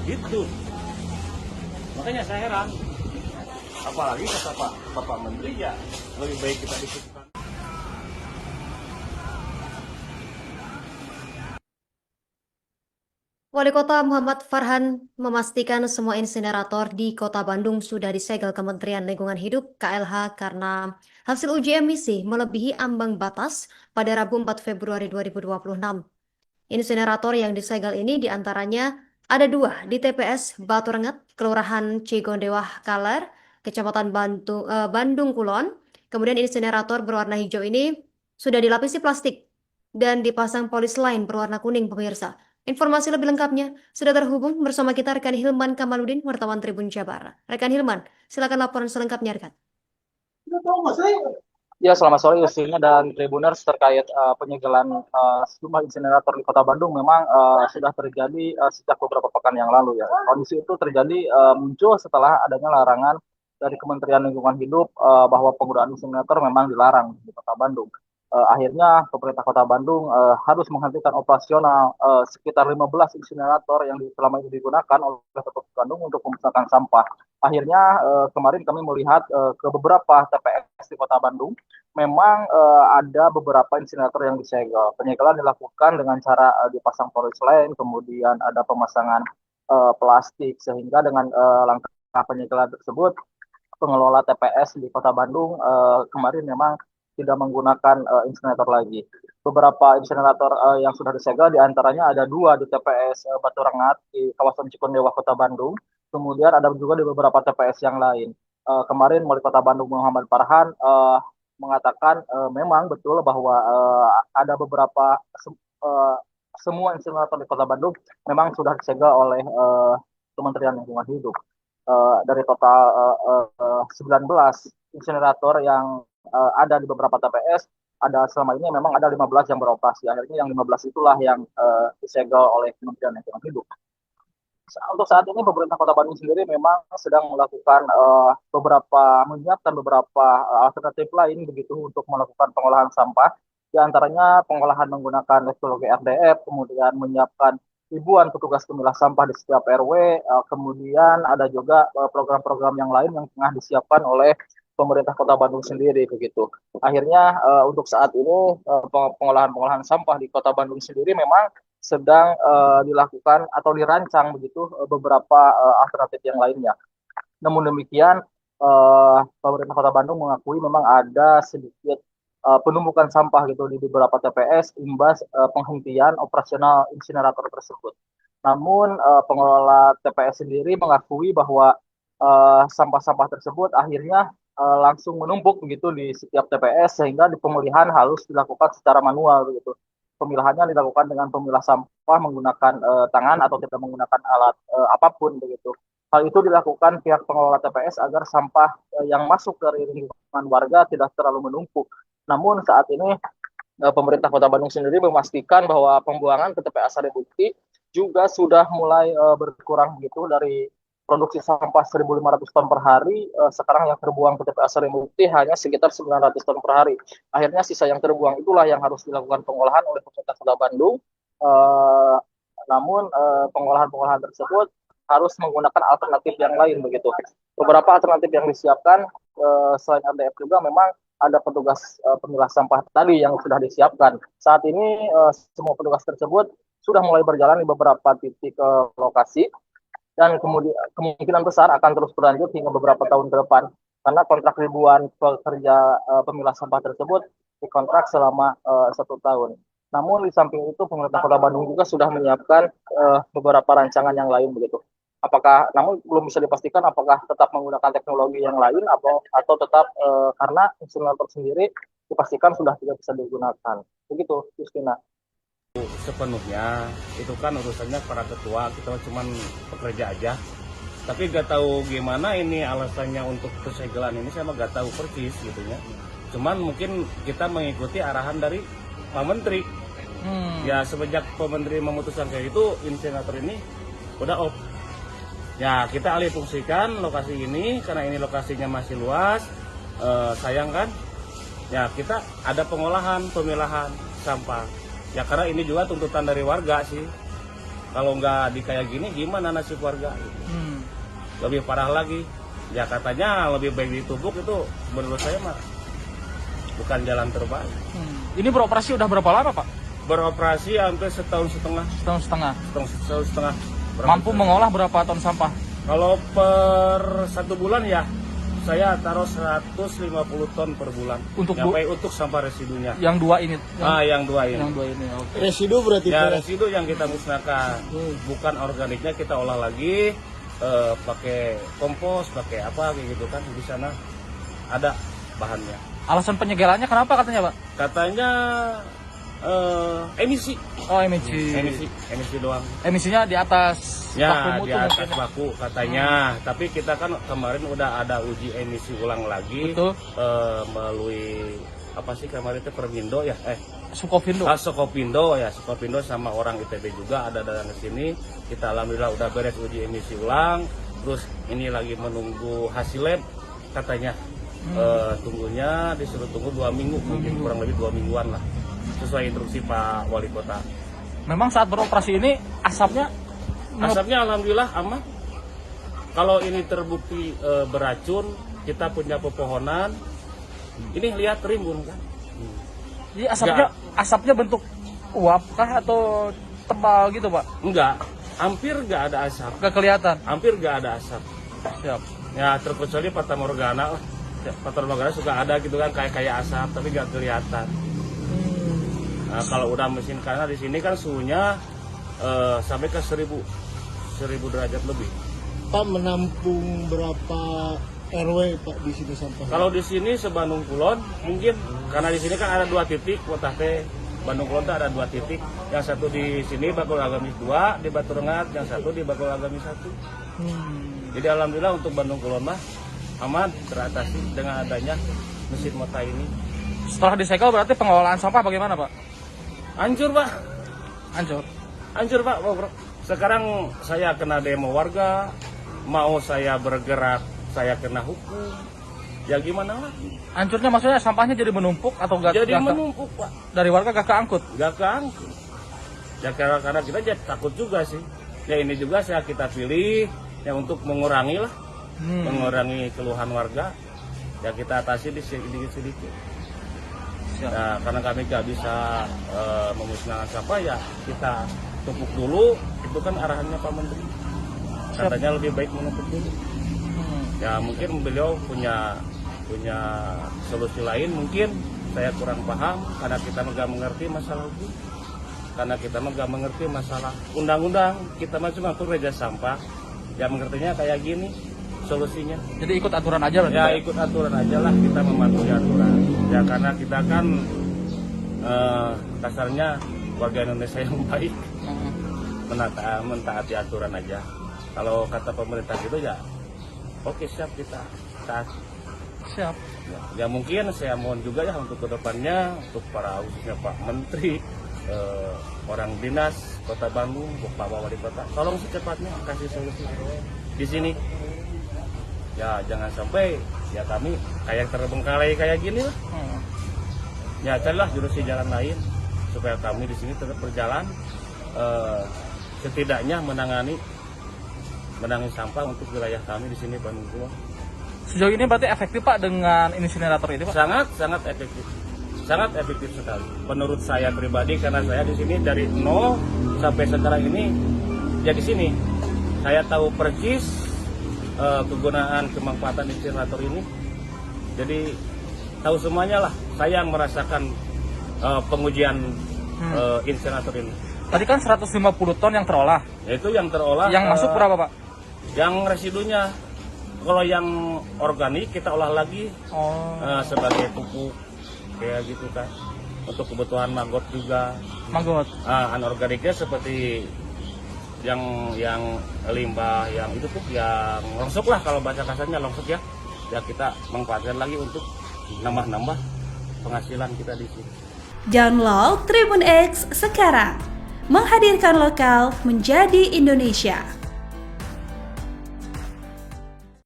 Gitu. Makanya saya heran. Apalagi kata Bapak Menteri ya lebih baik kita diskusikan. Wali Kota Muhammad Farhan memastikan semua insinerator di Kota Bandung sudah disegel Kementerian Lingkungan Hidup (KLH) karena hasil uji emisi melebihi ambang batas pada Rabu 4 Februari 2026. Insinerator yang disegel ini diantaranya ada dua di TPS Batu Renget, Kelurahan Cigondewah Kaler, Kecamatan Bandung Kulon. Kemudian insinerator berwarna hijau ini sudah dilapisi plastik dan dipasang polis lain berwarna kuning, pemirsa. Informasi lebih lengkapnya sudah terhubung bersama kita rekan Hilman Kamaludin, wartawan Tribun Jabar. Rekan Hilman, silakan laporan selengkapnya rekan. Ya, selamat sore Yusina dan Tribuners terkait penyegelan sejumlah insinerator di Kota Bandung memang sudah terjadi sejak beberapa pekan yang lalu ya. Kondisi itu terjadi muncul setelah adanya larangan dari Kementerian Lingkungan Hidup bahwa penggunaan insinerator memang dilarang di Kota Bandung. Akhirnya pemerintah Kota Bandung harus menghentikan operasional sekitar 15 insinerator yang selama ini digunakan oleh Kota Bandung untuk memusnahkan sampah. Akhirnya kemarin kami melihat ke beberapa TPS di Kota Bandung, memang ada beberapa insinerator yang disegel. Penyegelan dilakukan dengan cara dipasang polis lain, kemudian ada pemasangan plastik, sehingga dengan langkah penyegelan tersebut, pengelola TPS di Kota Bandung kemarin memang tidak menggunakan insinerator lagi. Beberapa insinerator yang sudah disegel, diantaranya ada dua di TPS Batu Rengat di kawasan Cikondewa Kota Bandung. Kemudian ada juga di beberapa TPS yang lain. Kemarin Wali Kota Bandung Muhammad Farhan mengatakan memang betul bahwa ada beberapa semua insinerator di Kota Bandung memang sudah disegel oleh Kementerian Lingkungan Hidup. Dari total 19 insinerator yang ada di beberapa TPS, ada selama ini memang ada 15 yang beroperasi. Akhirnya yang 15 itulah yang disegel oleh Kementerian Lingkungan Hidup. Untuk saat ini pemerintah Kota Bandung sendiri memang sedang melakukan menyiapkan beberapa alternatif lain begitu untuk melakukan pengolahan sampah. Di antaranya pengolahan menggunakan teknologi RDF, kemudian menyiapkan ribuan petugas pemilah sampah di setiap RW, kemudian ada juga program-program yang lain yang tengah disiapkan oleh pemerintah Kota Bandung sendiri begitu. Akhirnya untuk saat ini pengolahan sampah di Kota Bandung sendiri memang sedang dilakukan atau dirancang begitu beberapa alternatif yang lainnya. Namun demikian pemerintah Kota Bandung mengakui memang ada sedikit penumpukan sampah gitu di beberapa TPS imbas penghentian operasional insinerator tersebut. Namun pengelola TPS sendiri mengakui bahwa sampah-sampah tersebut akhirnya langsung menumpuk begitu di setiap TPS sehingga di pemulihan harus dilakukan secara manual begitu. Pemilahannya dilakukan dengan pemilah sampah menggunakan tangan atau tidak menggunakan alat apapun begitu. Hal itu dilakukan pihak pengelola TPS agar sampah yang masuk dari lingkungan warga tidak terlalu menumpuk. Namun saat ini pemerintah Kota Bandung sendiri memastikan bahwa pembuangan ke TPS Saribukti juga sudah mulai berkurang begitu dari produksi sampah 1.500 ton per hari, sekarang yang terbuang ke TPS Saribukti hanya sekitar 900 ton per hari. Akhirnya sisa yang terbuang itulah yang harus dilakukan pengolahan oleh pemerintah Kota Bandung. Namun pengolahan tersebut harus menggunakan alternatif yang lain begitu. Beberapa alternatif yang disiapkan selain RDF juga memang ada petugas pemilah sampah tadi yang sudah disiapkan. Saat ini semua petugas tersebut sudah mulai berjalan di beberapa titik lokasi dan kemudian kemungkinan besar akan terus berlanjut hingga beberapa tahun ke depan karena kontrak ribuan pekerja pemilah sampah tersebut dikontrak selama 1 tahun. Namun di samping itu pemerintah Kota Bandung juga sudah menyiapkan beberapa rancangan yang lain begitu. Namun belum bisa dipastikan apakah tetap menggunakan teknologi yang lain atau tetap karena insinerator sendiri dipastikan sudah tidak bisa digunakan. Begitu, Justina. Sepenuhnya itu kan urusannya para ketua, kita cuma pekerja aja. Tapi nggak tahu gimana ini alasannya untuk persegelan ini, saya mah nggak tahu persis gitu ya. Cuman mungkin kita mengikuti arahan dari Pak Menteri. Ya semenjak Pak Menteri memutuskan kayak itu, insinerator ini udah off. Ya kita alih fungsikan lokasi ini karena ini lokasinya masih luas. Sayang kan? Ya kita ada pengolahan, pemilahan sampah. Ya karena ini juga tuntutan dari warga sih. Kalau nggak di kayak gini gimana nasib warga? Lebih parah lagi. Ya katanya lebih baik ditumbuk, itu menurut saya mah bukan jalan terbaik. Ini beroperasi udah berapa lama Pak? Beroperasi hampir setahun setengah. Setahun setengah. Setahun setengah. Mampu mengolah berapa ton sampah? Kalau per 1 bulan ya saya taruh 150 ton per bulan. Untuk untuk sampah residunya. Yang dua ini. Yang dua ini. Yang dua ini. Oke. Residu berarti Ya Pak? residu yang kita musnahkan, bukan organiknya kita olah lagi, pakai kompos, pakai apa kayak gitu kan, di sana ada bahannya. Alasan penyegelannya kenapa katanya Pak? Katanya emisi. Oh emisi doang. Emisinya di atas Ya baku di mutu atas mungkin. baku katanya. Tapi kita kan kemarin udah ada uji emisi ulang lagi. Betul. Melalui apa sih kemarin itu Permindo ya? Sukovindo. Sukovindo sama orang ITB juga ada datang ke sini. Kita alhamdulillah udah beres uji emisi ulang. Terus ini lagi menunggu hasil lab katanya. Tunggunya disuruh tunggu 2 minggu, mungkin kurang lebih 2 mingguan lah, sesuai instruksi Pak Wali Kota. Memang saat beroperasi ini asapnya Alhamdulillah aman. Kalau ini terbukti beracun, kita punya pepohonan. Ini lihat rimbun kan? Jadi asapnya bentuk uap kah atau tebal gitu Pak? Enggak, hampir nggak ada asap. Gak kelihatan. Hampir nggak ada asap. Siap. Ya terkecuali Fata Morgana lah. Fata Morgana suka ada gitu kan, kayak asap tapi nggak kelihatan. Nah, kalau udah mesin karena di sini kan suhunya sampai ke 1000 derajat lebih. Pak menampung berapa RW Pak di sini sampah? Kalau di sini sebandung Kulon mungkin karena di sini kan ada 2 titik, kota teh Bandung Kulon tuh ada 2 titik. Yang satu di sini Bakul Agamis 2 di Batu Rengat, yang satu di Bakul Agamis 1. Jadi alhamdulillah untuk Bandung Kulon mah aman teratasi dengan adanya mesin mota ini. Setelah disegel berarti pengelolaan sampah bagaimana Pak? Hancur Pak, Hancur. Pak. Bro. Sekarang saya kena demo warga, mau saya bergerak saya kena hukum. Ya gimana lagi? Hancurnya maksudnya sampahnya jadi menumpuk atau gak? Jadi menumpuk Pak. Dari warga gak keangkut? Gak keangkut. Ya karena kita jadi takut juga sih. Ya ini juga kita pilih ya untuk mengurangi lah. Mengurangi keluhan warga, ya kita atasi di sedikit-sedikit. Nah, karena kami gak bisa memusnahkan sampah, ya kita tumpuk dulu. Itu kan arahannya Pak Menteri. Katanya lebih baik menumpuk dulu. Ya mungkin beliau punya solusi lain, mungkin saya kurang paham karena kita nggak mengerti masalah hukum. Karena kita nggak mengerti masalah undang-undang, kita mah cuma pekerja sampah. Ya mengertinya kayak gini. Solusinya jadi ikut aturan aja berarti? Ya ikut aturan aja lah, kita mematuhi aturan ya karena kita kan kasarnya warga Indonesia yang baik, mentaati aturan aja. Kalau kata pemerintah gitu ya oke, siap, kita taat. Siap. Ya mungkin saya mohon juga ya untuk kedepannya untuk para khususnya Pak Menteri, orang dinas Kota Bandung, Pak Wali Kota, tolong secepatnya kasih solusi di sini. Ya jangan sampai ya kami kayak terbengkalai kayak gini lah. Ya carilah jurusi jalan lain supaya kami di sini tetap berjalan, setidaknya menangani sampah untuk wilayah kami di sini Bandung Kulon. Sejauh ini berarti efektif Pak dengan insinerator ini Pak? Sangat efektif sekali. Menurut saya pribadi karena saya di sini dari nol sampai sekarang ini ya di sini saya tahu persis kegunaan kemanfaatan insinerator ini, jadi tahu semuanya lah. Saya yang merasakan pengujian insinerator ini. Tadi kan 150 ton yang terolah. Itu yang terolah. Yang masuk berapa Pak? Yang residunya, kalau yang organik kita olah lagi sebagai pupuk kayak gitu kan. Untuk kebutuhan maggot juga. Maggot. Anorganiknya seperti yang limbah, yang itu tuh yang longsok lah, kalau bahasa kasarnya longsok ya kita manfaatkan lagi untuk nambah penghasilan kita di sini. Download Tribun X sekarang, menghadirkan lokal menjadi Indonesia.